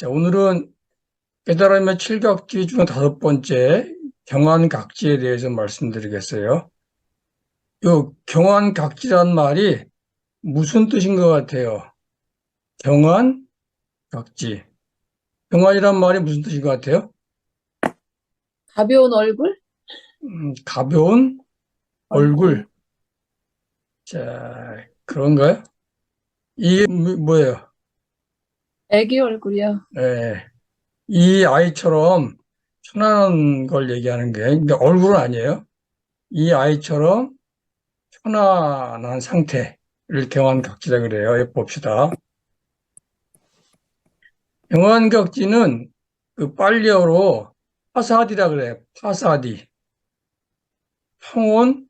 자, 오늘은 깨달음의 칠각지 중 다섯 번째 경환각지에 대해서 말씀드리겠어요. 요 경환각지란 말이 무슨 뜻인 것 같아요? 경환각지. 경환이란 말이 무슨 뜻인 것 같아요? 가벼운 얼굴? 가벼운 얼굴. 얼굴. 자, 그런가요? 이게 뭐예요? 애기 얼굴이요. 예, 이 아이처럼 편안한 걸 얘기하는 게, 근데 얼굴은 아니에요. 이 아이처럼 편안한 상태를 경환각지라 그래요. 여기 봅시다. 경환각지는 그 빨리어로 파사디라 그래요. 파사디. 평온,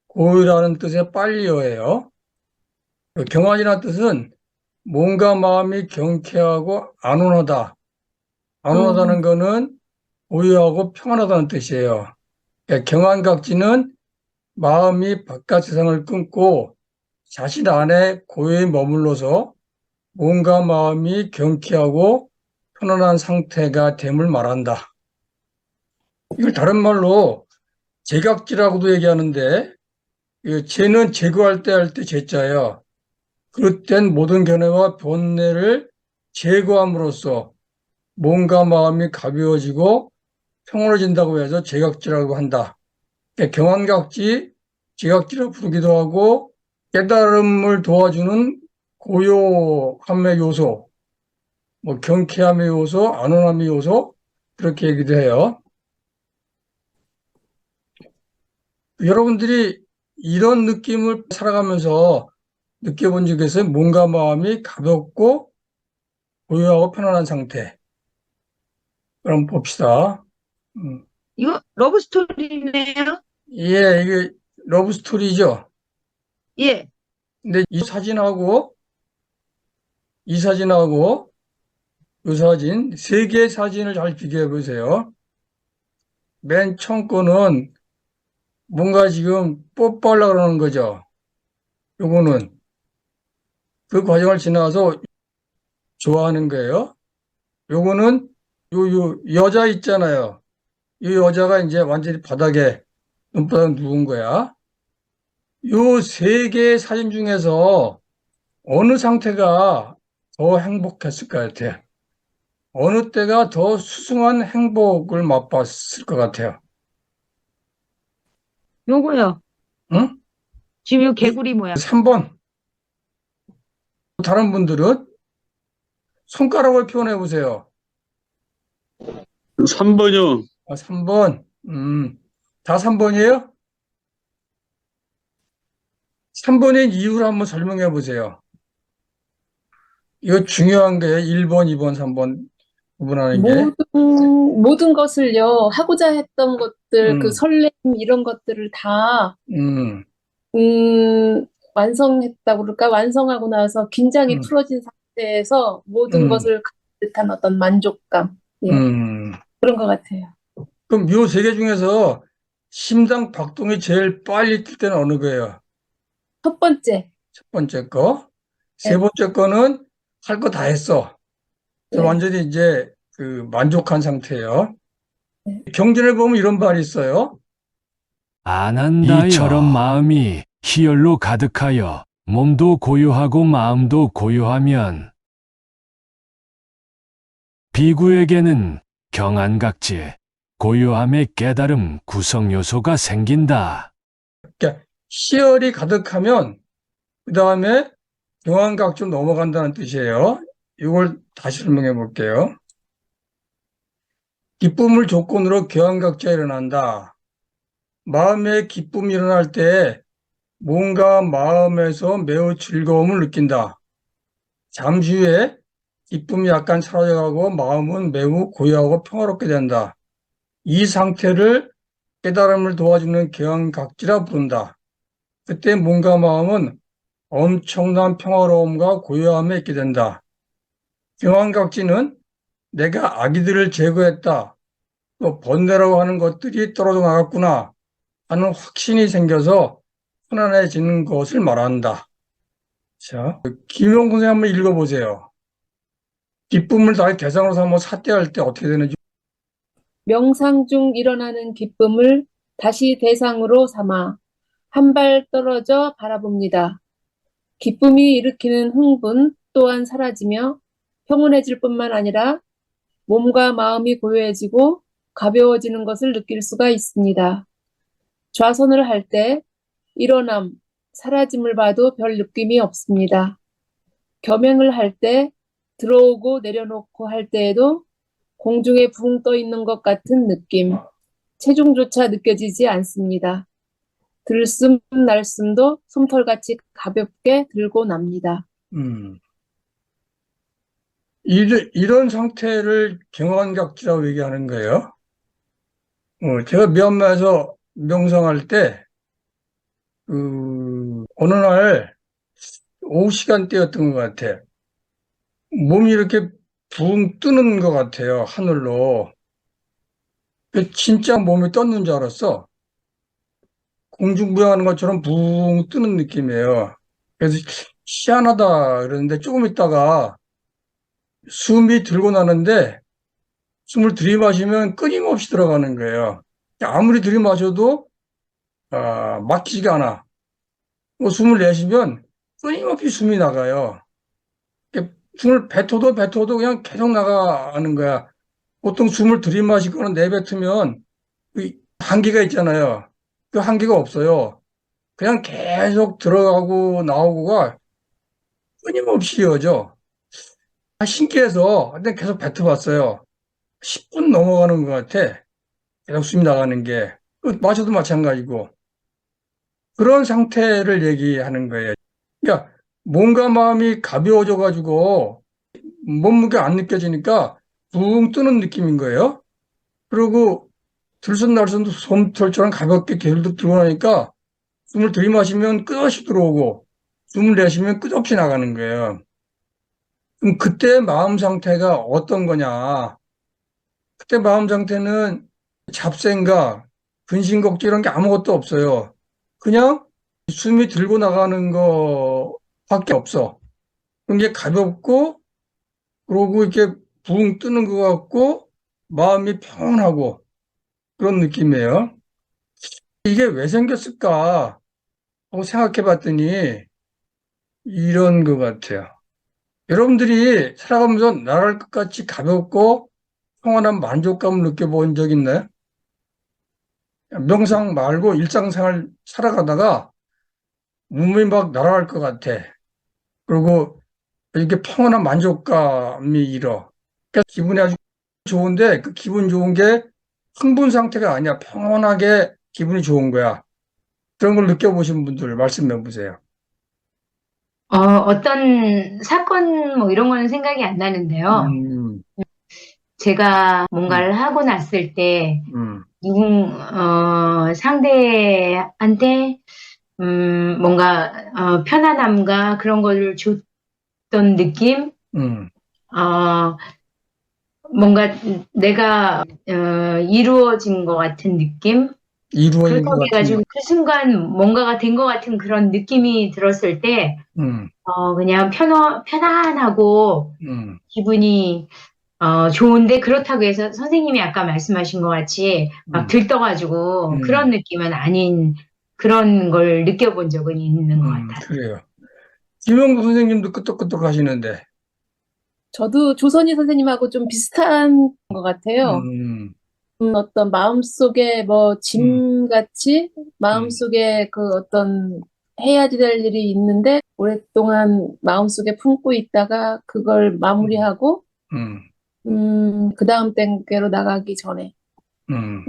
고요라는 뜻의 빨리어예요. 그 경환이라는 뜻은 몸과 마음이 경쾌하고 안온하다. 안온하다는 음, 거는 고요하고 평안하다는 뜻이에요. 그러니까 경환각지는 마음이 바깥 세상을 끊고 자신 안에 고요히 머물러서 몸과 마음이 경쾌하고 편안한 상태가 됨을 말한다. 이걸 다른 말로 제각지라고도 얘기하는데, 제는 제거할 때 할 때 제자예요. 그릇된 모든 견해와 번뇌를 제거함으로써 몸과 마음이 가벼워지고 평온해진다고 해서 제각지라고 한다. 그러니까 경환각지, 제각지로 부르기도 하고 깨달음을 도와주는 고요함의 요소, 뭐 경쾌함의 요소, 안온함의 요소 그렇게 얘기도 해요. 여러분들이 이런 느낌을 살아가면서 느껴본 적 있어요? 몸과 마음이 가볍고 고요하고 편안한 상태. 그럼 봅시다. 음. 이거 러브 스토리네요? 예, 이게 러브 스토리죠. 예. 근데 이 사진하고 이 사진, 세 개의 사진을 잘 비교해 보세요. 맨 처음 거는 뭔가 지금 뽀뽀하려고 그러는 거죠. 요거는 그 과정을 지나서 좋아하는 거예요. 요거는 요 여자 있잖아요. 이 여자가 이제 완전히 바닥에 눈바닥 누운 거야. 요 세 개의 사진 중에서 어느 상태가 더 행복했을 것 같아요? 어느 때가 더 수승한 행복을 맛봤을 것 같아요? 요거요. 응? 지금 요 개구리 모양. 3번. 다른 분들은 손가락을 표현해 보세요. 3번요. 3번. 다 3번이에요? 3번인 이유를 한번 설명해 보세요. 이거 중요한 거예요. 1번, 2번, 3번 구분하는 게. 모든 것을요, 하고자 했던 것들, 그 음, 설렘, 이런 것들을 다, 음, 완성했다고 그럴까? 완성하고 나서 긴장이 음, 풀어진 상태에서 모든 음, 것을 갖는 듯한 어떤 만족감. 예, 음. 그런 것 같아요. 그럼 요 세 개 중에서 심장 박동이 제일 빨리 뛸 때는 어느 거예요? 첫 번째, 첫 번째 거. 세 예, 번째 거는 할 거 다 했어. 그래서 예, 완전히 이제 그 만족한 상태예요. 예. 경전에 보면 이런 말이 있어요. 이처럼 마음이 희열로 가득하여 몸도 고요하고 마음도 고요하면 비구에게는 경안각지, 고요함의 깨달음 구성 요소가 생긴다. 그러니까 희열이 가득하면 그 다음에 경환각지로 넘어간다는 뜻이에요. 이걸 다시 설명해 볼게요. 기쁨을 조건으로 경환각지가 일어난다. 마음의 기쁨이 일어날 때 몸과 마음에서 매우 즐거움을 느낀다. 잠시 후에 기쁨이 약간 사라져가고 마음은 매우 고요하고 평화롭게 된다. 이 상태를 깨달음을 도와주는 경각지라 부른다. 그때 몸과 마음은 엄청난 평화로움과 고요함에 있게 된다. 경각지는 내가 악의들을 제거했다. 또 번뇌라고 하는 것들이 떨어져 나갔구나 하는 확신이 생겨서 편안해지는 것을 말한다. 자, 김용 선생 한번 읽어보세요. 기쁨을 다 대상으로 삼아 삿대할 때 어떻게 되는지. 명상 중 일어나는 기쁨을 다시 대상으로 삼아 한 발 떨어져 바라봅니다. 기쁨이 일으키는 흥분 또한 사라지며 평온해질 뿐만 아니라 몸과 마음이 고요해지고 가벼워지는 것을 느낄 수가 있습니다. 좌선을 할 때 일어남, 사라짐을 봐도 별 느낌이 없습니다. 겸행을 할 때 들어오고 내려놓고 할 때에도 공중에 붕 떠 있는 것 같은 느낌, 체중조차 느껴지지 않습니다. 들숨 날숨도 솜털같이 가볍게 들고 납니다. 음. 이런 상태를 경환각지라고 얘기하는 거예요. 제가 미얀마에서 명상할 때, 어느 날 오후 시간대였던 것 같아. 몸이 이렇게 붕 뜨는 것 같아요, 하늘로. 진짜 몸이 떴는 줄 알았어. 공중부양하는 것처럼 붕 뜨는 느낌이에요. 그래서 희한하다 그러는데 조금 있다가 숨이 들고 나는데 숨을 들이마시면 끊임없이 들어가는 거예요. 아무리 들이마셔도 막히지가 않아. 숨을 내쉬면 끊임없이 숨이 나가요. 숨을 뱉어도 그냥 계속 나가는 거야. 보통 숨을 들이마시거나 내뱉으면 그 한계가 있잖아요. 그 한계가 없어요. 그냥 계속 들어가고 나오고가 끊임없이 이어져. 신기해서 근데 계속 뱉어봤어요. 10분 넘어가는 것 같아. 계속 숨이 나가는 게. 마셔도 마찬가지고. 그런 상태를 얘기하는 거예요. 그러니까 몸과 마음이 가벼워져가지고 몸무게 안 느껴지니까 붕 뜨는 느낌인 거예요. 그리고 들숨날숨도 솜털처럼 가볍게 계속 들고 나니까 숨을 들이마시면 끝없이 들어오고 숨을 내쉬면 끝없이 나가는 거예요. 그럼 그때 마음 상태가 어떤 거냐? 그때 마음 상태는 잡생각, 근심걱정 이런 게 아무것도 없어요. 그냥 숨이 들고 나가는 거밖에 없어. 그런 게 가볍고 그러고 이렇게 붕 뜨는 것 같고 마음이 평온하고 그런 느낌이에요. 이게 왜 생겼을까 하고 생각해 봤더니 이런 것 같아요. 여러분들이 살아가면서 나랄 것 같이 가볍고 평안한 만족감을 느껴본 적 있나요? 명상 말고 일상생활 살아가다가 몸이 막 날아갈 것 같아. 그리고 이렇게 평온한 만족감이 일어. 그러니까 기분이 아주 좋은데 그 기분 좋은 게 흥분 상태가 아니야. 평온하게 기분이 좋은 거야. 그런 걸 느껴보신 분들 말씀해 보세요. 어떤 사건 뭐 이런 거는 생각이 안 나는데요. 음, 제가 음, 뭔가를 하고 났을 때 음, 상대한테 뭔가 편안함과 그런 거를 줬던 느낌, 음. 어, 뭔가 내가 이루어진 것 같은 느낌. 이루어진 것 그렇다고 같은 해가지고 거. 그 순간 뭔가가 된 것 같은 그런 느낌이 들었을 때 음, 그냥 편안하고 음, 기분이 좋은데 그렇다고 해서 선생님이 아까 말씀하신 것 같이 막 음, 들떠가지고 그런 음, 느낌은 아닌 그런 걸 느껴본 적은 있는 것 같아요. 그래요. 김영구 선생님도 끄떡끄떡 하시는데, 저도 조선희 선생님하고 좀 비슷한 것 같아요. 음, 어떤 마음속에 뭐 음, 짐같이 음, 마음속에 그 어떤 해야 될 일이 있는데 오랫동안 마음속에 품고 있다가 그걸 음, 마무리하고 음, 그 다음 단계로 나가기 전에 음,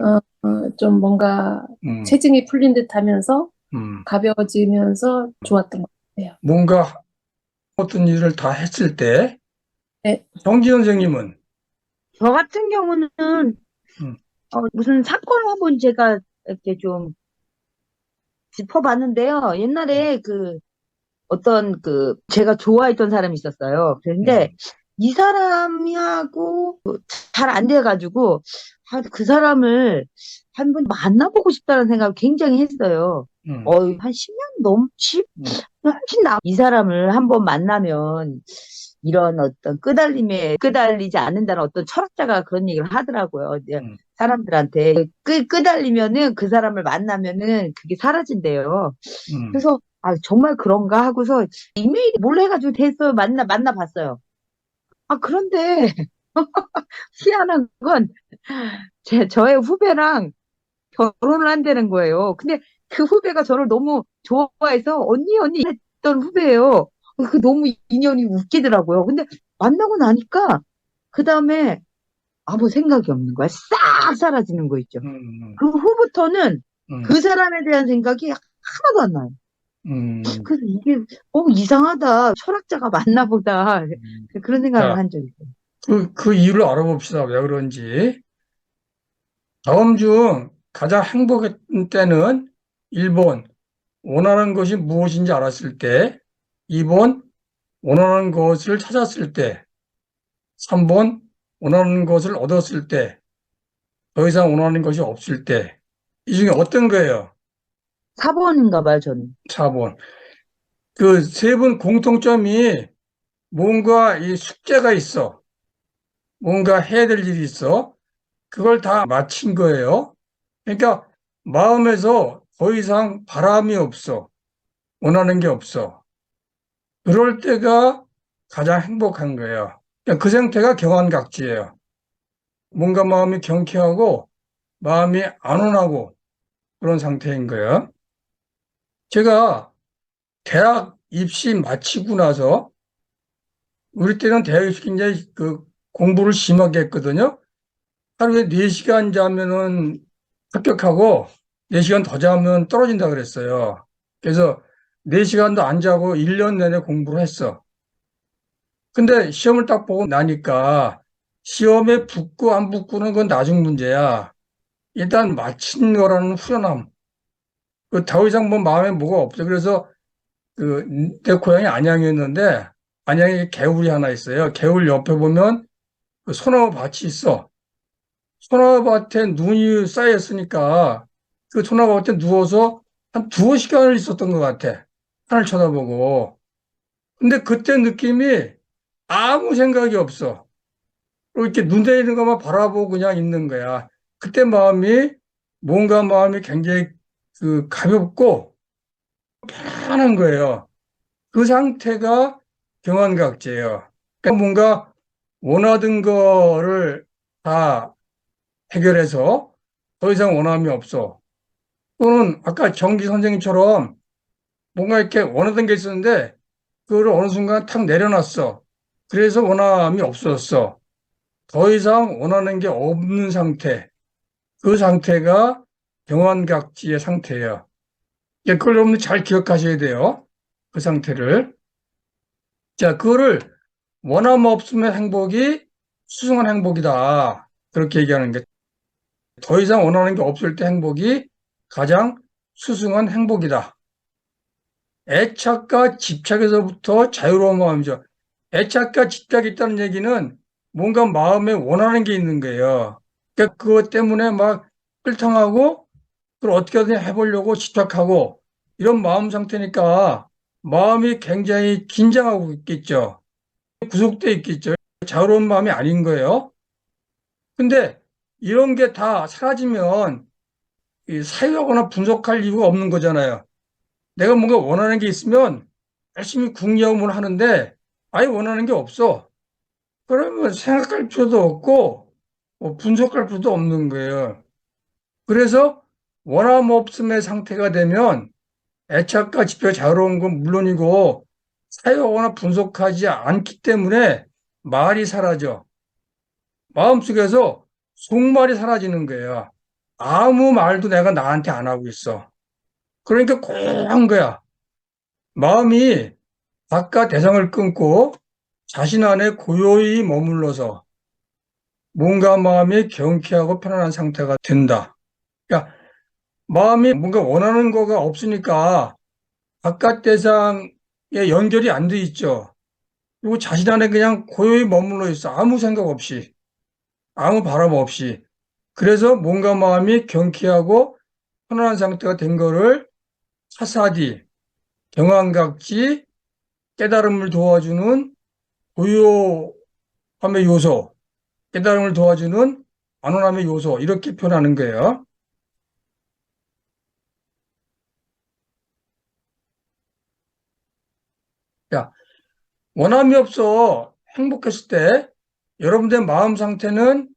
좀 뭔가 음, 체증이 풀린 듯 하면서 음. 가벼워지면서 좋았던 것 같아요. 뭔가 어떤 일을 다 했을 때, 네, 정지 선생님은, 저 같은 경우는 음, 무슨 사건을 한번 제가 이렇게 좀 짚어봤는데요. 음, 옛날에 어떤 제가 좋아했던 사람이 있었어요. 그런데 음, 이 사람하고 잘 안 돼가지고 그 사람을 한 번 만나보고 싶다는 생각을 굉장히 했어요. 한 10년 넘지, 음, 훨씬 이 사람을 한번 만나면 이런 어떤 끄달리지 않는다는 어떤 철학자가 그런 얘기를 하더라고요. 이제 음, 사람들한테 끄달리면은 그 사람을 만나면은 그게 사라진대요. 음, 그래서 아, 정말 그런가 하고서 이메일 몰래 해가지고 됐어요. 만나봤어요. 아, 그런데 희한한 건 저의 후배랑 결혼을 한다는 거예요. 근데 그 후배가 저를 너무 좋아해서 언니 했던 후배예요. 그 너무 인연이 웃기더라고요. 근데 만나고 나니까 그 다음에 아무 생각이 없는 거야. 싹 사라지는 거 있죠. 음, 그 후부터는 음, 그 사람에 대한 생각이 하나도 안 나요. 음. 그래서 이게 이상하다. 철학자가 맞나 보다. 음. 그런 생각을 자, 한 적이 있어요. 그 이유를 알아봅시다. 왜 그런지. 다음 중 가장 행복했던 때는 1번, 원하는 것이 무엇인지 알았을 때, 2번, 원하는 것을 찾았을 때, 3번, 원하는 것을 얻었을 때, 더 이상 원하는 것이 없을 때. 이 중에 어떤 거예요? 4번인가 봐요, 저는. 4번. 그 세 분 공통점이 뭔가 이 숙제가 있어. 뭔가 해야 될 일이 있어. 그걸 다 마친 거예요. 그러니까 마음에서 더 이상 바람이 없어. 원하는 게 없어. 그럴 때가 가장 행복한 거예요. 그러니까 그 상태가 경환각지예요. 뭔가 마음이 경쾌하고 마음이 안온하고 그런 상태인 거예요. 제가 대학 입시 마치고 나서 우리 때는 대학 입시 굉장히 그 공부를 심하게 했거든요. 하루에 4시간 자면은 합격하고 4시간 더 자면 떨어진다 그랬어요. 그래서 4시간도 안 자고 1년 내내 공부를 했어. 근데 시험을 딱 보고 나니까 시험에 붙고 안 붙고는 건 나중 문제야. 일단 마친 거라는 후련함. 더 이상 뭐 마음에 뭐가 없어. 그래서 내 고향이 안양이었는데 안양에 개울이 하나 있어요. 개울 옆에 보면 그 소나무 밭이 있어. 소나무밭에 눈이 쌓였으니까 그 소나무밭에 누워서 한 두어 시간을 있었던 것 같아. 하늘 쳐다보고. 근데 그때 느낌이 아무 생각이 없어. 그리고 이렇게 눈 내리는 것만 바라보고 그냥 있는 거야. 그때 마음이 굉장히 그 가볍고 편한 거예요. 그 상태가 경환각제예요. 그러니까 뭔가 원하던 거를 다 해결해서 더 이상 원함이 없어. 또는 아까 정기 선생님처럼 뭔가 이렇게 원하던 게 있었는데 그거를 어느 순간 탁 내려놨어. 그래서 원함이 없어졌어. 더 이상 원하는 게 없는 상태. 그 상태가 경환각지의 상태예요. 그걸 여러분들 잘 기억하셔야 돼요. 그 상태를. 자, 그거를 원함 없으면 행복이 수승한 행복이다. 그렇게 얘기하는 게 더 이상 원하는 게 없을 때 행복이 가장 수승한 행복이다. 애착과 집착에서부터 자유로운 마음이죠. 애착과 집착이 있다는 얘기는 뭔가 마음에 원하는 게 있는 거예요. 그러니까 그것 때문에 막 끌탕하고 그걸 어떻게든 해보려고 집착하고 이런 마음 상태니까 마음이 굉장히 긴장하고 있겠죠. 구속돼 있겠죠. 자유로운 마음이 아닌 거예요. 근데 이런 게 다 사라지면 사유하거나 분석할 이유가 없는 거잖아요. 내가 뭔가 원하는 게 있으면 열심히 궁리하고 뭘 하는데 아예 원하는 게 없어. 그러면 생각할 필요도 없고 뭐 분석할 필요도 없는 거예요. 그래서 원함 없음의 상태가 되면 애착과 집착이 자유로운 건 물론이고 사유하거나 분석하지 않기 때문에 말이 사라져. 마음속에서 속말이 사라지는 거예요. 아무 말도 내가 나한테 안 하고 있어. 그러니까 고요한 거야. 마음이 바깥 대상을 끊고 자신 안에 고요히 머물러서 몸과 마음이 경쾌하고 편안한 상태가 된다. 그러니까 마음이 뭔가 원하는 거가 없으니까 바깥 대상에 연결이 안 돼 있죠. 그리고 자신 안에 그냥 고요히 머물러 있어. 아무 생각 없이, 아무 바람 없이. 그래서 몸과 마음이 경쾌하고 편안한 상태가 된 거를 사사디, 경환각지, 깨달음을 도와주는 고요함의 요소, 깨달음을 도와주는 안온함의 요소, 이렇게 표현하는 거예요. 자, 원함이 없어 행복했을 때 여러분들의 마음 상태는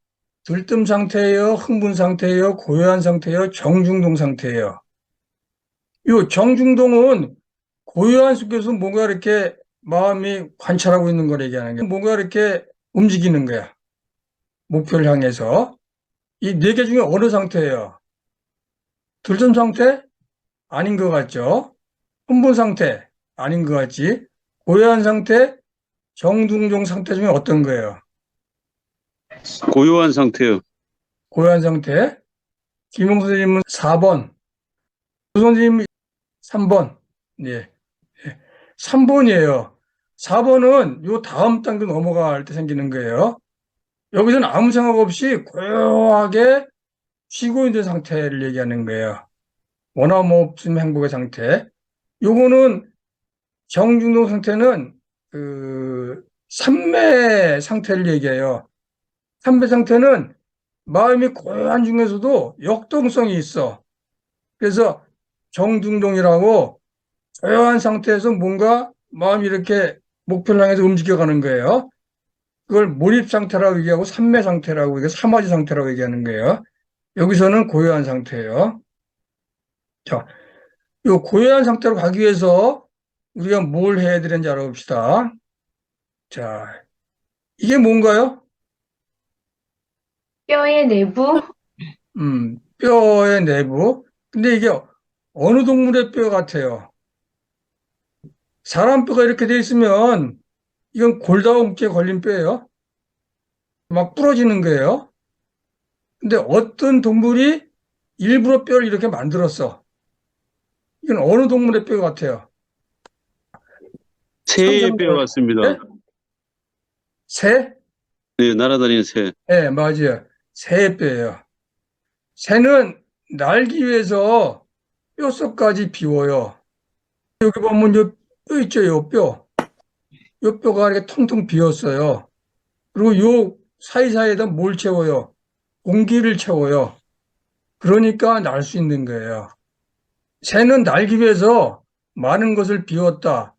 들뜸 상태예요, 흥분 상태예요, 고요한 상태예요, 정중동 상태예요. 이 정중동은 고요한 속에서 뭔가 이렇게 마음이 관찰하고 있는 걸 얘기하는 거야. 뭔가 이렇게 움직이는 거야. 목표를 향해서. 이 네 개 중에 어느 상태예요? 들뜸 상태? 아닌 것 같죠? 흥분 상태? 아닌 것 같지? 고요한 상태? 정중동 상태 중에 어떤 거예요? 고요한 상태요. 고요한 상태. 김용 선생님은 4번, 조 선생님은 3번. 예. 3번이에요. 4번은 요 다음 단계 넘어갈 때 생기는 거예요. 여기서는 아무 생각 없이 고요하게 쉬고 있는 상태를 얘기하는 거예요. 원함 없음 행복의 상태. 요거는 정중동 상태는 삼매 상태를 얘기해요. 삼매 상태는 마음이 고요한 중에서도 역동성이 있어. 그래서 정중동이라고 조용한 상태에서 뭔가 마음이 이렇게 목표를 향해서 움직여가는 거예요. 그걸 몰입 상태라고 얘기하고 삼매 상태라고, 이게 사마지 상태라고 얘기하는 거예요. 여기서는 고요한 상태예요. 자, 이 고요한 상태로 가기 위해서 우리가 뭘 해야 되는지 알아봅시다. 자, 이게 뭔가요? 뼈의 내부, 뼈의 내부. 근데 이게 어느 동물의 뼈 같아요? 사람 뼈가 이렇게 돼 있으면 이건 골다공증에 걸린 뼈예요. 막 부러지는 거예요. 근데 어떤 동물이 일부러 뼈를 이렇게 만들었어. 이건 어느 동물의 뼈 같아요? 새의 뼈 상상을, 같습니다. 네? 새? 네, 날아다니는 새. 네, 맞아요. 새의 뼈예요. 새는 날기 위해서 뼛속까지 비워요. 여기 보면 요 뼈 있죠, 요 뼈. 요 뼈가 이렇게 텅텅 비었어요. 그리고 요 사이사이에다 뭘 채워요? 공기를 채워요. 그러니까 날 수 있는 거예요. 새는 날기 위해서 많은 것을 비웠다.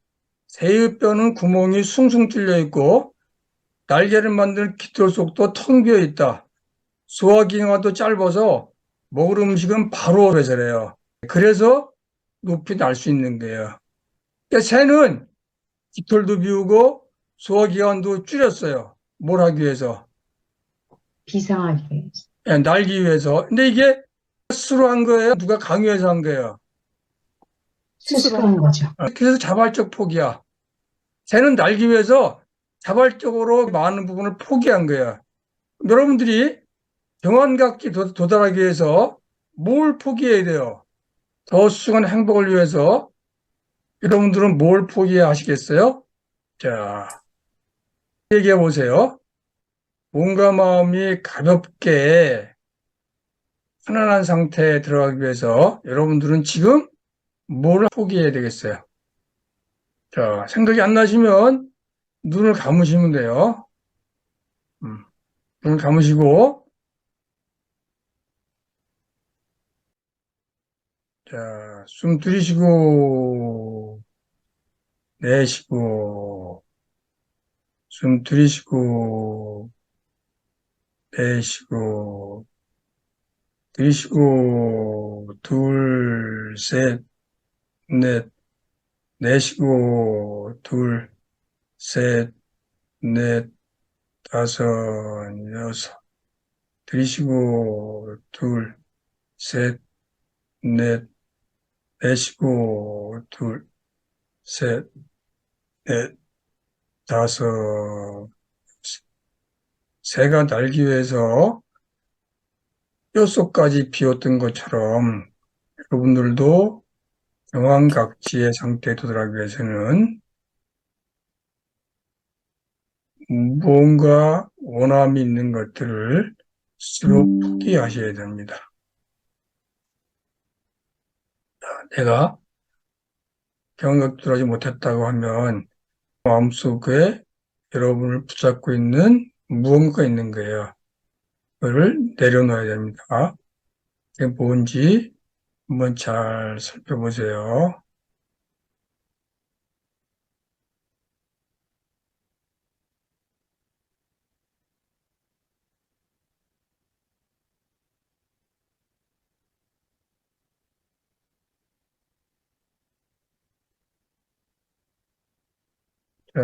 새의 뼈는 구멍이 숭숭 뚫려 있고 날개를 만드는 깃털 속도 텅 비어 있다. 소화기관도 짧아서 먹을 음식은 바로 배설해요. 그래서 높이 날 수 있는 거예요. 그러니까 새는 깃털도 비우고 소화기관도 줄였어요. 뭘 하기 위해서? 비상하게 해야지. 예, 날기 위해서. 근데 이게 스스로 한 거예요? 누가 강요해서 한 거예요? 스스로 한 거죠. 그래서 자발적 포기야. 새는 날기 위해서 자발적으로 많은 부분을 포기한 거야. 여러분들이 경환각지 도달하기 위해서 뭘 포기해야 돼요? 더 수승한 행복을 위해서 여러분들은 뭘 포기해야 하시겠어요? 자, 얘기해 보세요. 몸과 마음이 가볍게 편안한 상태에 들어가기 위해서 여러분들은 지금 뭘 포기해야 되겠어요? 자, 생각이 안 나시면 눈을 감으시면 돼요. 눈을 감으시고, 자, 숨 들이쉬고, 내쉬고, 숨 들이쉬고, 내쉬고, 들이쉬고, 둘, 셋, 넷, 내쉬고, 둘, 셋, 넷, 다섯, 여섯, 들이쉬고, 둘, 셋, 넷, 내쉬고, 둘, 셋, 넷, 다섯, 새가 날기 위해서 뼛속까지 비웠던 것처럼 여러분들도 경환각지의 상태에 도달하기 위해서는 무언가 원함이 있는 것들을 스스로 포기하셔야 됩니다. 내가 경각들하지 못했다고 하면 마음속에 여러분을 붙잡고 있는 무언가가 있는 거예요. 그거를 내려놔야 됩니다. 그게 뭔지 한번 잘 살펴보세요. 자,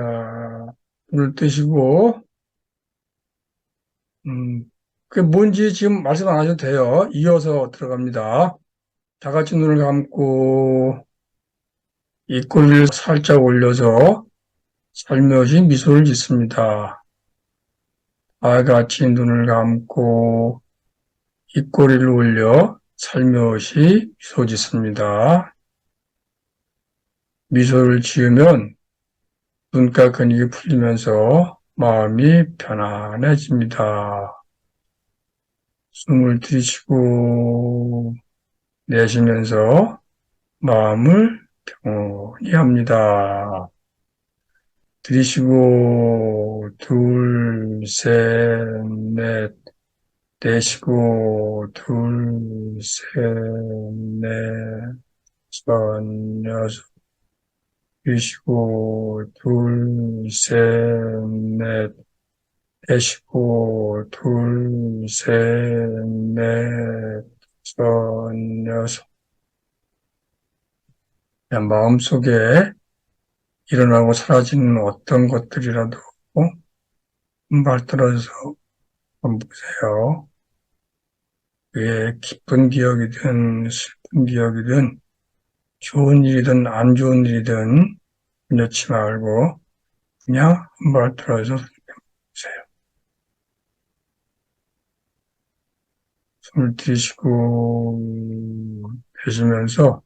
눈을 뜨시고, 그게 뭔지 지금 말씀 안 하셔도 돼요. 이어서 들어갑니다. 다 같이 눈을 감고, 입꼬리를 살짝 올려서 살며시 미소를 짓습니다. 다 같이 눈을 감고, 입꼬리를 올려 살며시 미소 짓습니다. 미소를 지으면 눈가 근육이 풀리면서 마음이 편안해집니다. 숨을 들이쉬고 내쉬면서 마음을 평온히 합니다. 들이쉬고 둘, 셋, 넷, 내쉬고 둘, 셋, 넷, 다섯, 여섯, 들이쉬고 둘, 셋, 넷, 내쉬고 둘, 셋, 넷, 다섯, 여섯. 그냥 마음속에 일어나고 사라지는 어떤 것들이라도 한발 떨어져서 한번 보세요. 그게 기쁜 기억이든 슬픈 기억이든 좋은 일이든 안 좋은 일이든 놓지 말고 그냥 한발 떨어져서 보세요. 숨을 들이쉬고 내쉬면서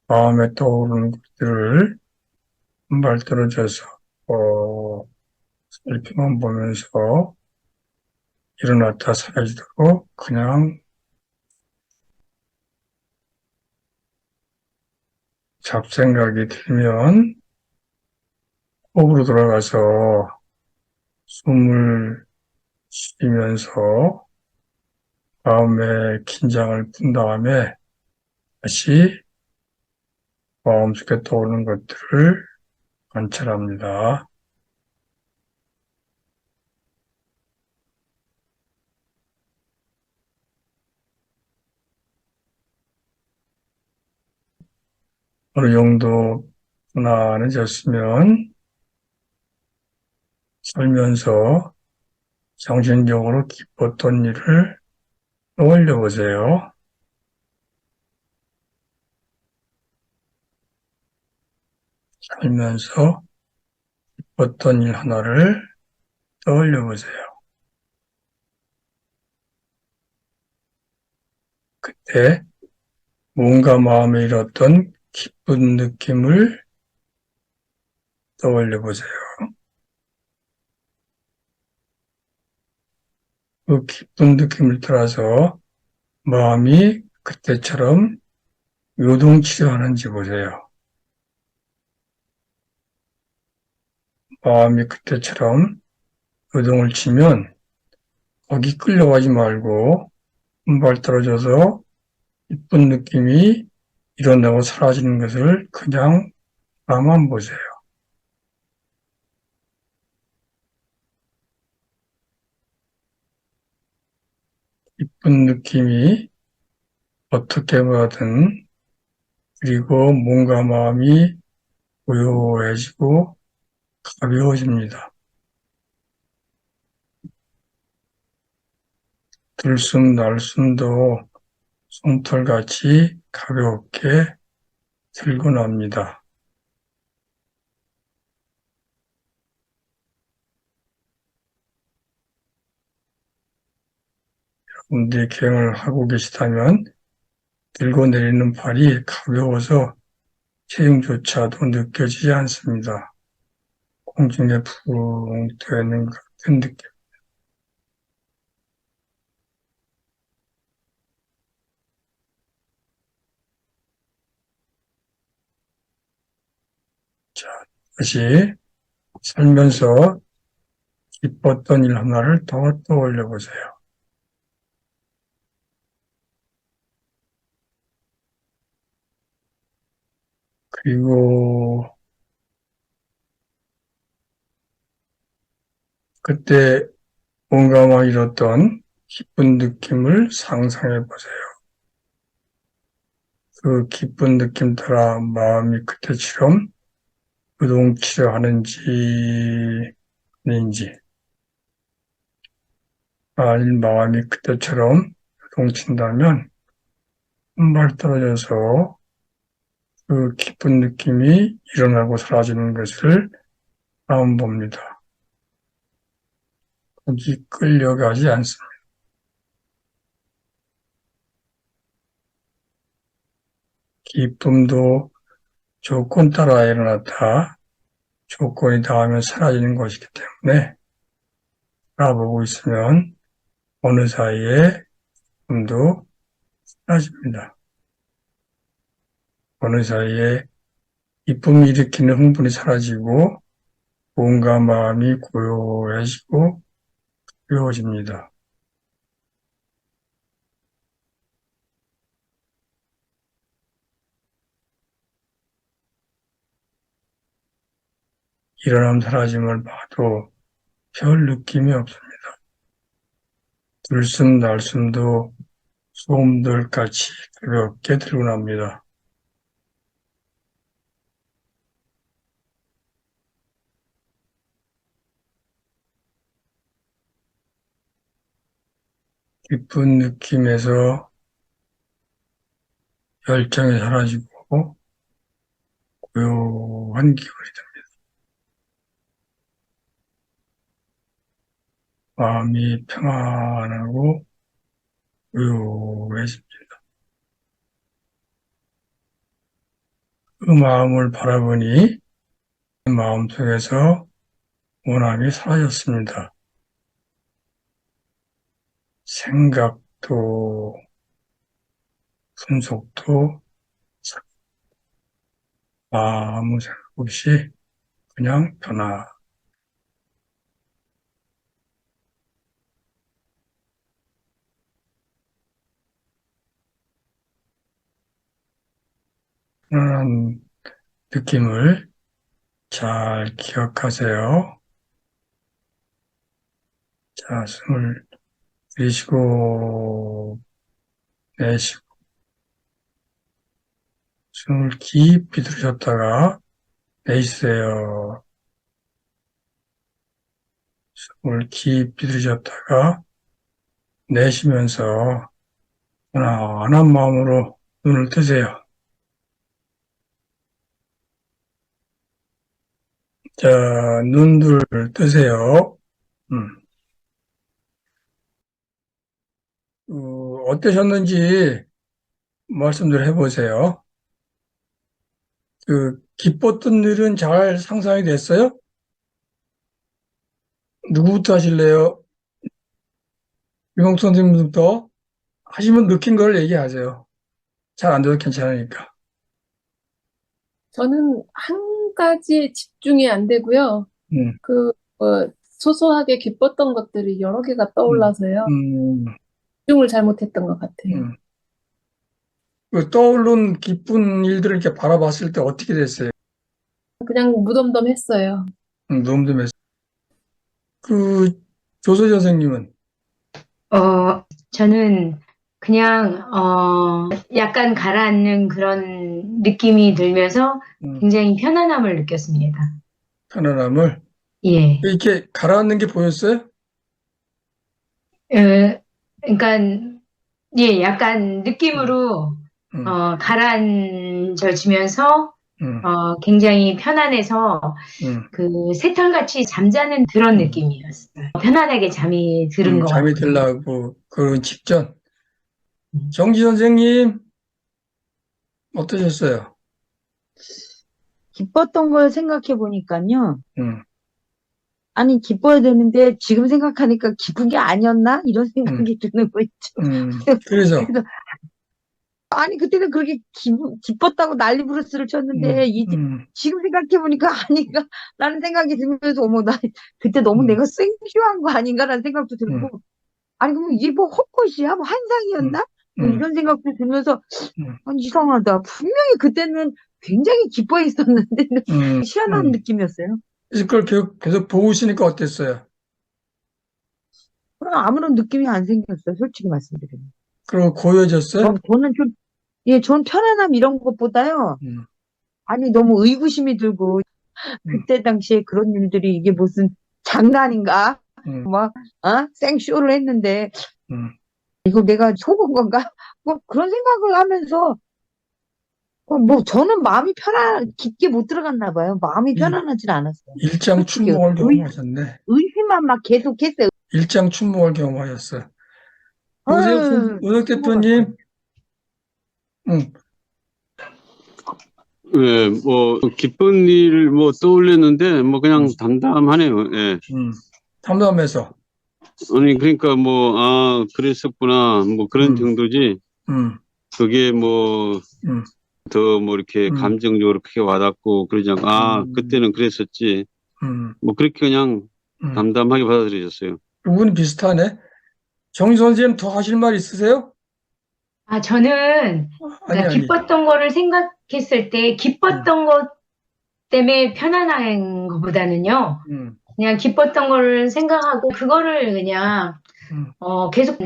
마음에 떠오르는 것들을 한발 떨어져서 살피만 보면서 일어났다 사라지도록 그냥 잡생각이 들면 호흡으로 돌아가서 숨을 쉬면서 마음의 긴장을 푼 다음에 다시 마음속에 떠오르는 것들을 관찰합니다. 어느 정도 편안해졌으면 살면서 정신적으로 기뻤던 일을 떠올려 보세요. 살면서 기뻤던 일 하나를 떠올려 보세요. 그때 뭔가 마음에 일었던 기쁜 느낌을 떠올려 보세요. 그 기쁜 느낌을 따라서 마음이 그때처럼 요동치려 하는지 보세요. 마음이 그때처럼 요동을 치면 거기 끌려가지 말고 한 발 떨어져서 기쁜 느낌이 일어나고 사라지는 것을 그냥 나만 보세요. 기쁜 느낌이 어떻게 보든 그리고 뭔가 마음이 고요해지고 가벼워집니다. 들숨 날숨도 솜털같이 가볍게 들고 납니다. 여러분들이 기행을 하고 계시다면 들고 내리는 발이 가벼워서 체중조차도 느껴지지 않습니다. 공중에 붕 떠 있는 것 같은 느낌. 다시 살면서 기뻤던 일 하나를 더 떠올려 보세요. 그리고 그때 뭔가 막 잃었던 기쁜 느낌을 상상해 보세요. 그 기쁜 느낌 따라 마음이 그때처럼 요동치려 하는지 아닌지, 만일 마음이 그때처럼 요동친다면 한 발 떨어져서 그 기쁜 느낌이 일어나고 사라지는 것을 마음 봅니다. 거기 끌려가지 않습니다. 기쁨도 조건 따라 일어났다. 조건이 닿으면 사라지는 것이기 때문에 알아보고 있으면 어느 사이에 기쁨도 사라집니다. 어느 사이에 기쁨이 일으키는 흥분이 사라지고 몸과 마음이 고요해지고 고요해집니다. 일어남 사라짐을 봐도 별 느낌이 없습니다. 들숨 날숨도 소음들같이 가볍게 들고 납니다. 기쁜 느낌에서 열정이 사라지고 고요한 기분이 듭니다. 마음이 평안하고 고요해집니다. 그 마음을 바라보니 마음속에서 원함이 사라졌습니다. 생각도 분석도 아무 생각 없이 그냥 편안한 느낌을 잘 기억하세요. 자, 숨을 들이쉬고 내쉬고 숨을 깊이 들이셨다가 내쉬세요. 숨을 깊이 들이셨다가 내쉬면서 편안한 마음으로 눈을 뜨세요. 자, 눈들 뜨세요. 어떠셨는지 말씀들 해보세요. 기뻤던 일은 잘 상상이 됐어요? 누구부터 하실래요? 유명수 선생님부터 하시면 느낀 걸 얘기하세요. 잘 안 돼도 괜찮으니까. 저는 한 가지에 집중이 안 되고요. 음, 그, 소소하게 기뻤던 것들이 여러 개가 떠올라서요. 음, 집중을 잘못했던 것 같아요. 음. 그 떠오른 기쁜 일들을 이렇게 바라봤을 때 어떻게 됐어요? 그냥 무덤덤했어요. 너무 했어요. 조소희 선생님은? 저는 그냥, 약간 가라앉는 그런 느낌이 들면서 음, 굉장히 편안함을 느꼈습니다. 편안함을? 예. 이렇게 가라앉는 게 보였어요? 그러니까, 예, 약간 느낌으로, 음, 가라앉아지면서, 음, 굉장히 편안해서 음, 그 새털같이 잠자는 그런 음. 느낌이었어요. 편안하게 잠이 들은 것 잠이 같고요. 들라고 그런 직전. 음. 정지 선생님, 어떠셨어요? 기뻤던 걸 생각해 보니까요. 음, 아니, 기뻐야 되는데 지금 생각하니까 기쁜 게 아니었나? 이런 음, 생각이 드는 거 있죠. 그래서, 그래서 아니, 그때는 그렇게 기뻤다고 난리 부르스를 쳤는데, 지금 생각해보니까 아닌가라는 생각이 들면서, 어머, 나 그때 너무 내가 생쇼한 거 아닌가라는 생각도 들고, 아니, 그럼 이게 뭐 헛것이야? 뭐 환상이었나? 뭐 이런 생각도 들면서, 아니, 이상하다. 분명히 그때는 굉장히 기뻐 있었는데, 희한한 느낌이었어요. 그걸 계속 보고 있으니까 어땠어요? 그럼 아무런 느낌이 안 생겼어요. 솔직히 말씀드리면. 그리고 고요해졌어요? 저는 좀, 예, 전 편안함 이런 것보다요. 음, 아니, 너무 의구심이 들고, 음, 그때 당시에 그런 일들이 이게 무슨 장난인가? 음, 막, 생쇼를 했는데, 음. 이거 내가 속은 건가? 뭐 그런 생각을 하면서, 뭐 저는 마음이 깊게 못 들어갔나 봐요. 마음이 일, 편안하진 않았어요. 솔직히, 일장춘몽을 경험하셨네. 의심만 막 계속 했어요. 일장춘몽을 경험하셨어요. 보세요, 아유, 문혁 충격받았어요. 대표님. 음, 예, 뭐 기쁜 일 뭐 떠올렸는데 뭐 그냥 담담하네요. 예. 담담해서. 아니 그러니까 뭐 그랬었구나 뭐 그런 음, 정도지. 음, 그게 뭐 음, 더 뭐 이렇게 음, 감정적으로 크게 와닿고 그러지 않고 음, 그때는 그랬었지. 음, 뭐 그렇게 그냥 음. 담담하게 받아들여졌어요. 두 분 비슷하네. 정희 선생님 더 하실 말 있으세요? 저는, 아니, 그러니까 아니. 기뻤던 거를 생각했을 때, 음, 기뻤던 것 때문에 편안한 것보다는요, 음, 그냥 기뻤던 거를 생각하고, 그거를 그냥, 음, 계속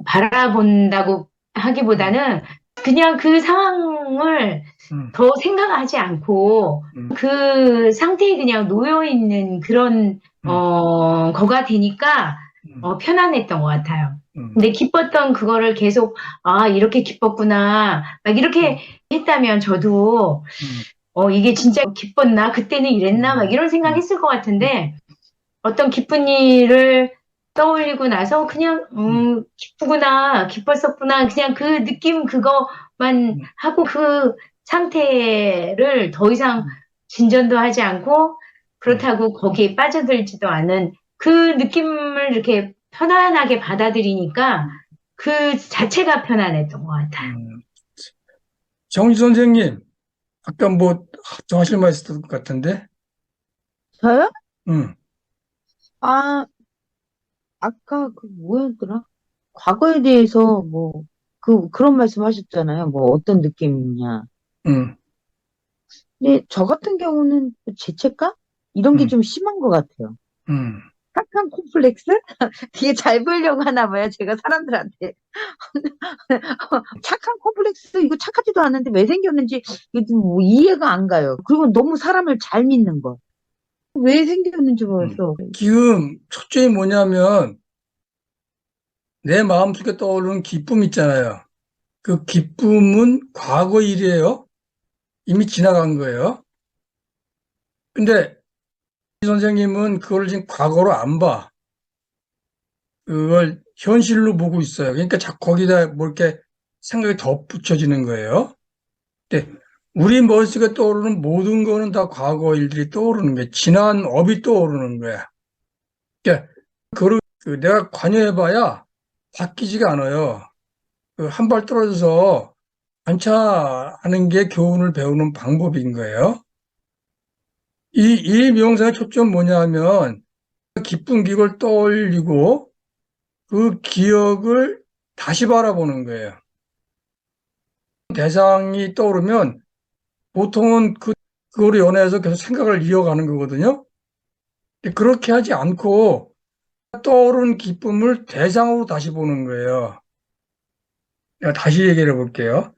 바라본다고 음, 하기보다는, 그냥 그 상황을 음, 더 생각하지 않고, 음, 그 상태에 그냥 놓여 있는 그런, 음, 거가 되니까, 음, 편안했던 것 같아요. 음, 근데 기뻤던 그거를 계속, 이렇게 기뻤구나. 막 이렇게 음, 했다면 저도, 음, 이게 진짜 기뻤나? 그때는 이랬나? 막 음, 이런 생각 음, 했을 것 같은데, 어떤 기쁜 일을 떠올리고 나서 그냥, 음, 기쁘구나, 기뻤었구나. 그냥 그 느낌 그거만 음, 하고 그 상태를 더 이상 음, 진전도 하지 않고, 음, 그렇다고 거기에 빠져들지도 않은 그 느낌을 이렇게 편안하게 받아들이니까 그 자체가 편안했던 것 같아요. 음. 정희 선생님, 아까 뭐 더 하실 말 있었던 것 같은데? 저요? 음, 아, 아까 그 뭐였더라? 과거에 대해서 뭐, 그런 말씀 하셨잖아요. 뭐 어떤 느낌이냐. 음, 근데 저 같은 경우는 그 죄책감? 이런 게 음, 좀 심한 것 같아요. 음, 착한 콤플렉스? 되게 잘 보이려고 하나 봐요. 제가 사람들한테. 착한 콤플렉스? 이거 착하지도 않은데 왜 생겼는지 이게 좀뭐 이해가 안 가요. 그리고 너무 사람을 잘 믿는 거. 왜 생겼는지 음. 모르겠어. 지금 초점이 뭐냐면 내 마음속에 떠오르는 기쁨 있잖아요. 그 기쁨은 과거 일이에요. 이미 지나간 거예요. 근데 이 선생님은 그걸 지금 과거로 안 봐. 그걸 현실로 보고 있어요. 그러니까 자꾸 거기다 뭐 이렇게 생각이 덧붙여지는 거예요. 근데 우리 머릿속에 떠오르는 모든 거는 다 과거 일들이 떠오르는 거예요. 지난 업이 떠오르는 거야. 그러니까 내가 관여해봐야 바뀌지가 않아요. 그 한 발 떨어져서 관찰하는 게 교훈을 배우는 방법인 거예요. 이 명상의 초점은 뭐냐면 기쁜 기억을 떠올리고 그 기억을 다시 바라보는 거예요. 대상이 떠오르면 보통은 그거로 연해서 계속 생각을 이어가는 거거든요. 근데 그렇게 하지 않고 떠오른 기쁨을 대상으로 다시 보는 거예요. 내가 다시 얘기를 해볼게요.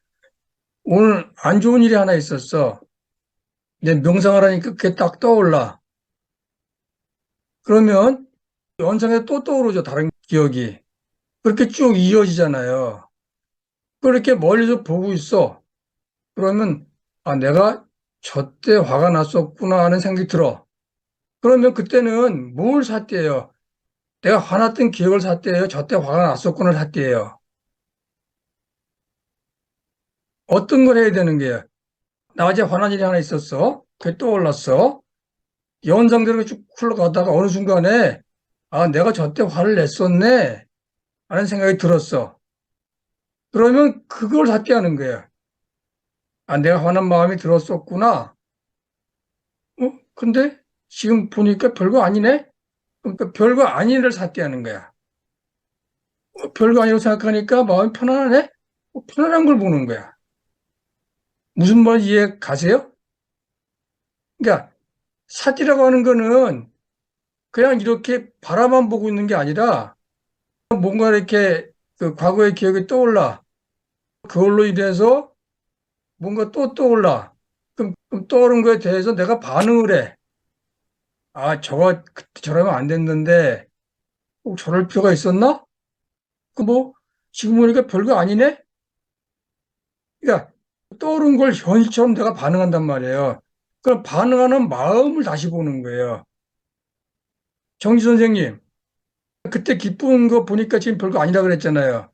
오늘 안 좋은 일이 하나 있었어. 내 명상을 하니까 그게 딱 떠올라. 그러면 연상에 또 떠오르죠. 다른 기억이. 그렇게 쭉 이어지잖아요. 그렇게 멀리서 보고 있어. 그러면 내가 저때 화가 났었구나 하는 생각이 들어. 그러면 그때는 뭘 샀대요? 내가 화났던 기억을 샀대요? 저때 화가 났었구나 샀대요? 어떤 걸 해야 되는 게요? 낮에 화난 일이 하나 있었어. 그게 떠올랐어. 연상대로 쭉 흘러가다가 어느 순간에 내가 저때 화를 냈었네 하는 생각이 들었어. 그러면 그걸 삿대하는 거야. 아, 내가 화난 마음이 들었었구나. 근데 지금 보니까 별거 아니네? 그러니까 별거 아닌 를 삿대하는 거야. 별거 아니라고 생각하니까 마음이 편안하네? 편안한 걸 보는 거야. 무슨 말 이해 가세요? 그러니까 사띠라고 하는 거는 그냥 이렇게 바라만 보고 있는 게 아니라 뭔가 이렇게 그 과거의 기억이 떠올라. 그걸로 인해서 뭔가 또 떠올라. 그럼 떠오른 거에 대해서 내가 반응을 해. 아, 저거 그때 저러면 안 됐는데 꼭 저럴 필요가 있었나? 그 뭐 지금 보니까 별거 아니네? 그러니까 떠오른 걸 현실처럼 내가 반응한단 말이에요. 그럼 반응하는 마음을 다시 보는 거예요. 정지 선생님, 그때 기쁜 거 보니까 지금 별거 아니라 그랬잖아요.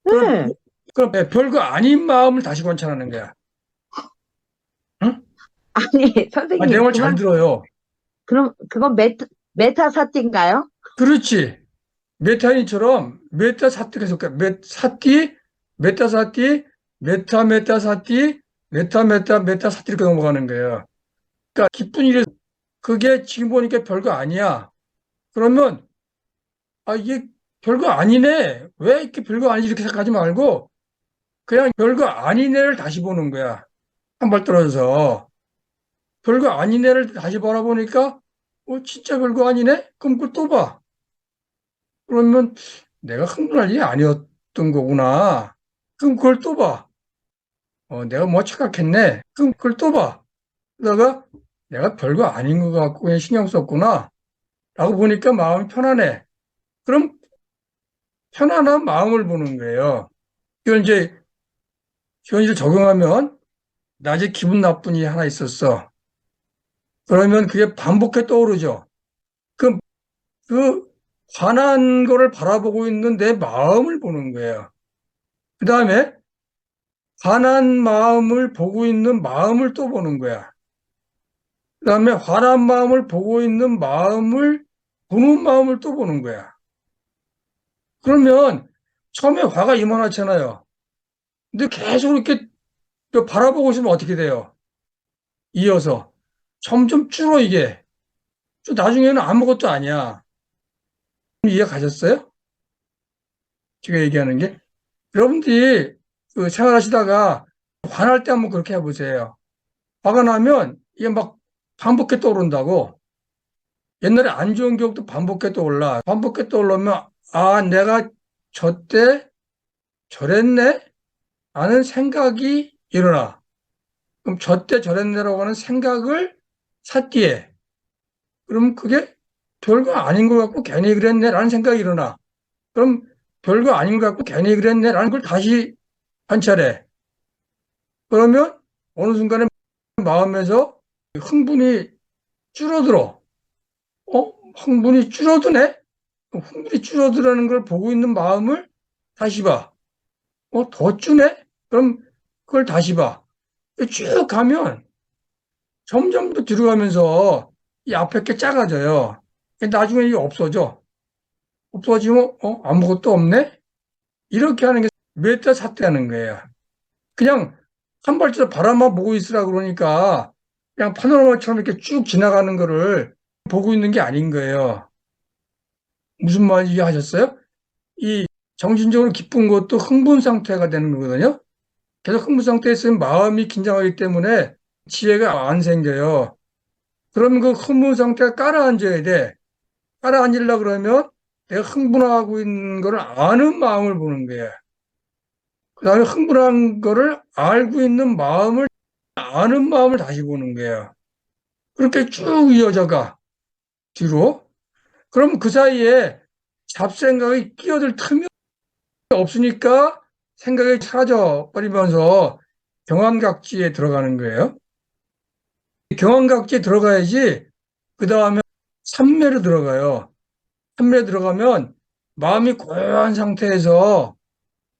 그럼, 네. 그럼 별거 아닌 마음을 다시 관찰하는 거야. 응? 아니, 아, 내 선생님, 말 잘 들어요. 그건 메타사티인가요? 그렇지. 메타인처럼 메타사티 계속 가. 사티, 메타사티, 메타사티, 메타사티 이렇게 넘어가는 거예요. 그러니까 기쁜 일이 그게 지금 보니까 별거 아니야. 그러면 아 이게 별거 아니네. 왜 이렇게 별거 아니지 이렇게 생각하지 말고 그냥 별거 아니네를 다시 보는 거야. 한 발 떨어져서 별거 아니네를 다시 바라보니까 진짜 별거 아니네? 그럼 그걸 또 봐. 그러면 내가 흥분할 일이 아니었던 거구나. 그럼 그걸 또 봐. 내가 뭐 착각했네. 그럼 그걸 또 봐. 그러다가 내가 별거 아닌 것 같고 그냥 신경 썼구나. 라고 보니까 마음이 편안해. 그럼 편안한 마음을 보는 거예요. 이건 이제 현실 적용하면 낮에 기분 나쁜 일이 하나 있었어. 그러면 그게 반복해 떠오르죠. 그럼 그 화난 거를 바라보고 있는 내 마음을 보는 거예요. 그 다음에 화난 마음을 보고 있는 마음을 또 보는 거야. 그 다음에 화난 마음을 보고 있는 마음을 보는 마음을 또 보는 거야. 그러면 처음에 화가 이만하잖아요. 근데 계속 이렇게 바라보고 있으면 어떻게 돼요? 이어서 점점 줄어 이게. 나중에는 아무것도 아니야. 이해 가셨어요? 제가 얘기하는 게? 여러분들이 그 생활하시다가 화날 때 한번 그렇게 해보세요. 화가 나면 이게 막 반복해 떠오른다고. 옛날에 안 좋은 기억도 반복해 떠올라. 반복해 떠오르면 아, 내가 저때 저랬네? 라는 생각이 일어나. 그럼 저때 저랬네라고 하는 생각을 삿기에. 그럼 그게 별거 아닌 것 같고 괜히 그랬네라는 생각이 일어나. 그럼 별거 아닌 것 같고 괜히 그랬네라는 걸 다시 관찰해. 그러면 어느 순간에 마음에서 흥분이 줄어들어. 흥분이 줄어드네? 흥분이 줄어드는 걸 보고 있는 마음을 다시 봐. 더 주네? 그럼 그걸 다시 봐. 쭉 가면 점점 더 뒤로 가면서 이 앞에 게 작아져요. 나중에 이게 없어져. 없어지면, 아무것도 없네? 이렇게 하는 게 메타 사태하는 거예요. 그냥 한 발짝 바라만 보고 있으라 그러니까 그냥 파노라마처럼 이렇게 쭉 지나가는 거를 보고 있는 게 아닌 거예요. 무슨 말인지 하셨어요? 이 정신적으로 기쁜 것도 흥분 상태가 되는 거거든요. 계속 흥분 상태에 있으면 마음이 긴장하기 때문에 지혜가 안 생겨요. 그러면 그 흥분 상태가 깔아앉아야 돼. 깔아앉으려고 그러면 내가 흥분하고 있는 걸 아는 마음을 보는 거예요. 그 다음에 흥분한 거를 알고 있는 마음을 아는 마음을 다시 보는 거예요. 그렇게 쭉 이어져 가 뒤로. 그럼 그 사이에 잡생각이 끼어들 틈이 없으니까 생각이 사라져 버리면서 경험각지에 들어가는 거예요. 경험각지에 들어가야지 그 다음에 삼매로 들어가요. 삼매에 들어가면 마음이 고요한 상태에서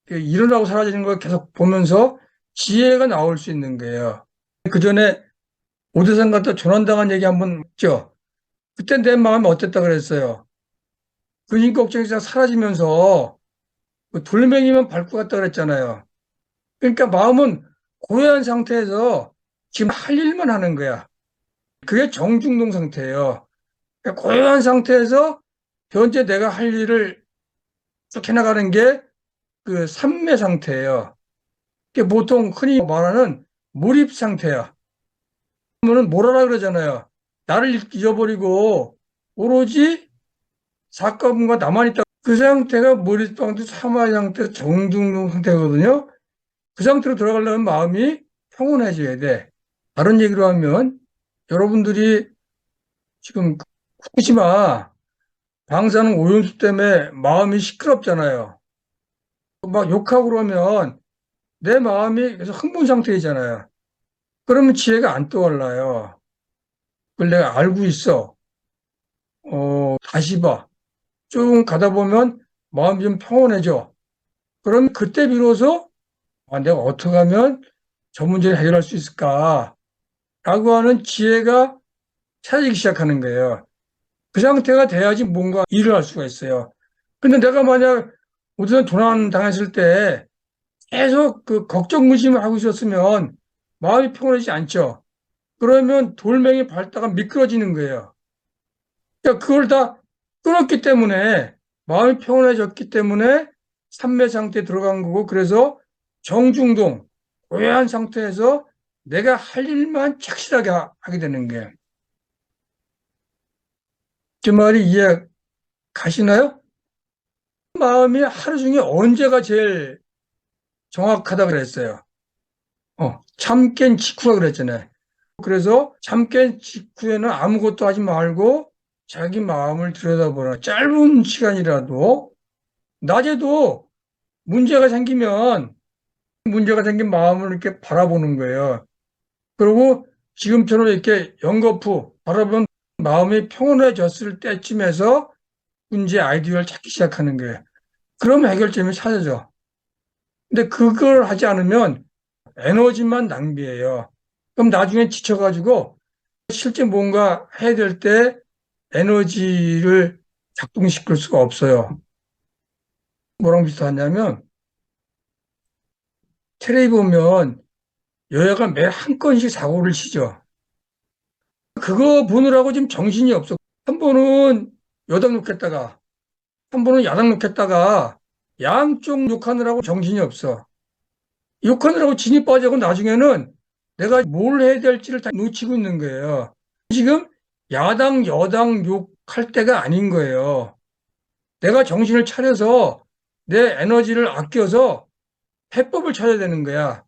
일어나고 사라지는 걸 계속 보면서 지혜가 나올 수 있는 거예요. 그 전에 오대산 갔다 조난당한 얘기 한번 했죠. 그때 내 마음이 어땠다 그랬어요. 근심 걱정이 사라지면서 그 돌멩이만 밟고 갔다 그랬잖아요. 그러니까 마음은 고요한 상태에서 지금 할 일만 하는 거야. 그게 정중동 상태예요. 그러니까 고요한 상태에서 현재 내가 할 일을 쭉 해나가는 게 그 삼매 상태예요. 그게 보통 흔히 말하는 몰입 상태야. 그러면은 뭐라라 그러잖아요. 나를 잊어버리고 오로지 사건과 나만 있다. 그 상태가 몰입 상태, 사마 상태, 정중동 상태거든요. 그 상태로 들어가려면 마음이 평온해져야 돼. 다른 얘기로 하면 여러분들이 지금 후쿠시마 방사능 오염수 때문에 마음이 시끄럽잖아요. 막 욕하고 그러면 내 마음이 계속 흥분 상태이잖아요. 그러면 지혜가 안 떠올라요. 그걸 내가 알고 있어. 다시 봐. 쭉 가다 보면 마음이 좀 평온해져. 그럼 그때 비로소 내가 어떻게 하면 저 문제를 해결할 수 있을까? 라고 하는 지혜가 찾아지기 시작하는 거예요. 그 상태가 돼야지 뭔가 일을 할 수가 있어요. 근데 내가 만약 우선 도난 당했을 때 계속 그 걱정 무심을 하고 있었으면 마음이 평온하지 않죠. 그러면 돌멩이 밟다가 미끄러지는 거예요. 그러니까 그걸 다 끊었기 때문에 마음이 평온해졌기 때문에 삼매 상태에 들어간 거고 그래서 정중동, 고요한 상태에서 내가 할 일만 착실하게 하게 되는 거예요. 그 말이 이해 가시나요? 마음이 하루 중에 언제가 제일 정확하다 그랬어요. 잠 깬 직후가 그랬잖아요. 그래서 잠 깬 직후에는 아무것도 하지 말고 자기 마음을 들여다보라. 짧은 시간이라도 낮에도 문제가 생긴 마음을 이렇게 바라보는 거예요. 그리고 지금처럼 이렇게 연거푸 바라보면 마음이 평온해졌을 때쯤에서 문제 아이디어를 찾기 시작하는 거예요. 그럼 해결점이 찾아져. 근데 그걸 하지 않으면 에너지만 낭비해요. 그럼 나중에 지쳐가지고 실제 뭔가 해야 될 때 에너지를 작동시킬 수가 없어요. 뭐랑 비슷하냐면 텔레비 보면 여야가 매 한 건씩 사고를 치죠. 그거 보느라고 지금 정신이 없어. 한 번은 여당 놓겠다가 한 번은 야당 놓겠다가 양쪽 욕하느라고 정신이 없어. 욕하느라고 진이 빠지고 나중에는 내가 뭘 해야 될지를 다 놓치고 있는 거예요. 지금 야당, 여당 욕할 때가 아닌 거예요. 내가 정신을 차려서 내 에너지를 아껴서 해법을 찾아야 되는 거야.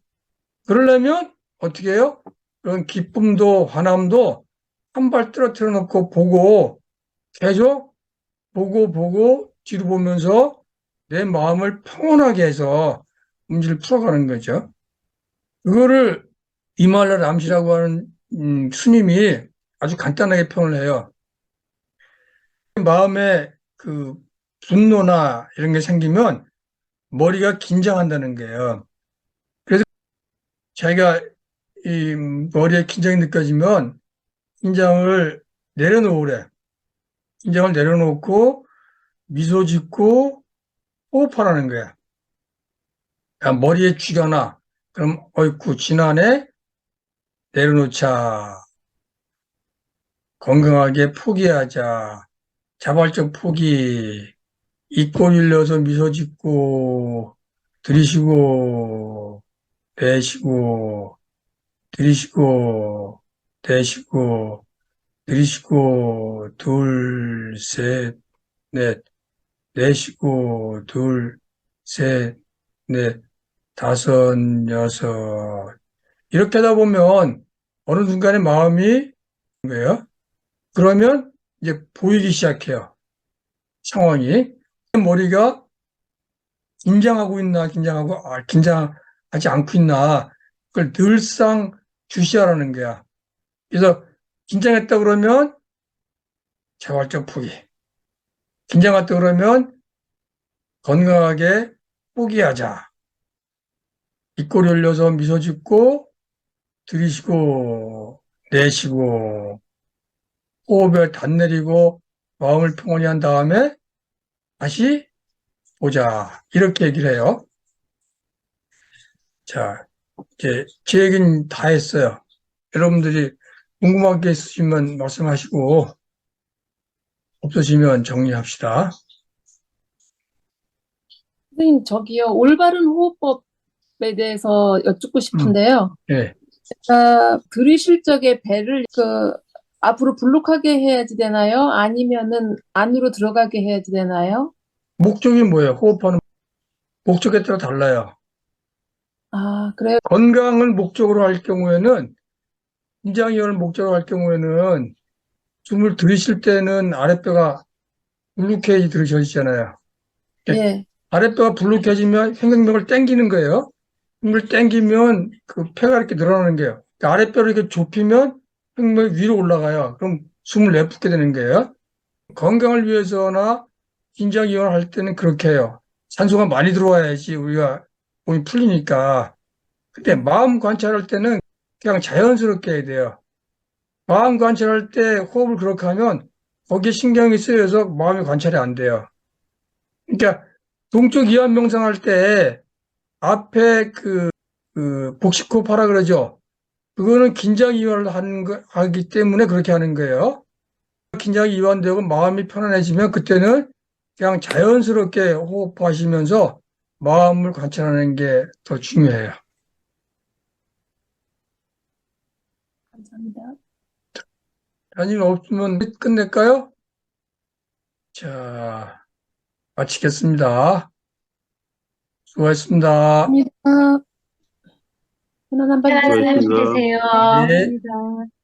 그러려면 어떻게 해요? 그런 기쁨도 화남도 한 발 떨어뜨려 놓고 보고 계속 보고 뒤로 보면서 내 마음을 평온하게 해서 문제를 풀어가는 거죠. 그거를 이말라 람시라고 하는 스님이 아주 간단하게 표현을 해요. 마음에 그 분노나 이런 게 생기면 머리가 긴장한다는 거예요. 그래서 자기가 이 머리에 긴장이 느껴지면 긴장을 내려놓으래. 긴장을 내려놓고 미소 짓고 호흡하라는 거야. 야, 머리에 쥐가 나. 그럼 어이쿠 지나네. 내려놓자. 건강하게 포기하자. 자발적 포기. 입꼬 일려서 미소 짓고 들이쉬고 내쉬고 들이쉬고 내쉬고 들이쉬고 둘, 셋, 넷 내쉬고 둘, 셋, 넷, 다섯, 여섯 이렇게 하다 보면 어느 순간에 마음이 거예요. 그러면 이제 보이기 시작해요. 상황이. 머리가 긴장하고 있나, 긴장하지 않고 있나, 그걸 늘상 주시하라는 거야. 그래서 긴장했다 그러면 자발적 포기. 긴장했다 그러면 건강하게 포기하자. 입꼬리 올려서 미소 짓고, 들이쉬고, 내쉬고, 호흡에 단 내리고, 마음을 평온히 한 다음에 다시 보자. 이렇게 얘기를 해요. 자, 이제 제 얘기는 다 했어요. 여러분들이 궁금한 게 있으시면 말씀하시고, 없으시면 정리합시다. 선생님, 저기요, 올바른 호흡법에 대해서 여쭙고 싶은데요. 예. 들이쉴 적에 배를 앞으로 불룩하게 해야지 되나요? 아니면은 안으로 들어가게 해야지 되나요? 목적이 뭐예요? 호흡하는 목적에 따라 달라요. 아, 그래요? 건강을 목적으로 할 경우에는, 긴장이완을 목적으로 할 경우에는, 숨을 들이쉴 때는 아랫배가 불룩해야지 들이쉬잖아요. 예. 아랫배가 불룩해지면 횡격막을 당기는 거예요. 힘을 당기면 그 폐가 이렇게 늘어나는 거예요. 그러니까 아랫배를 이렇게 좁히면 횡격막이 위로 올라가요. 그럼 숨을 내뿜게 되는 거예요. 건강을 위해서나 긴장 이완을 할 때는 그렇게 해요. 산소가 많이 들어와야지 우리가 몸이 풀리니까. 근데 마음 관찰할 때는 그냥 자연스럽게 해야 돼요. 마음 관찰할 때 호흡을 그렇게 하면 거기에 신경이 쓰여서 마음이 관찰이 안 돼요. 그러니까 동적 이완 명상할 때 앞에 복식호흡 하라 그러죠. 그거는 긴장 이완을 하기 때문에 그렇게 하는 거예요. 긴장이 이완되고 마음이 편안해지면 그때는 그냥 자연스럽게 호흡하시면서 마음을 관찰하는 게 더 중요해요. 감사합니다. 아님 없으면 끝낼까요? 자, 마치겠습니다. 수고하셨습니다. 감사합니다. 편안한 밤 되세요. 편안한 밤 수고하셨습니다. 되세요. 네. 감사합니다.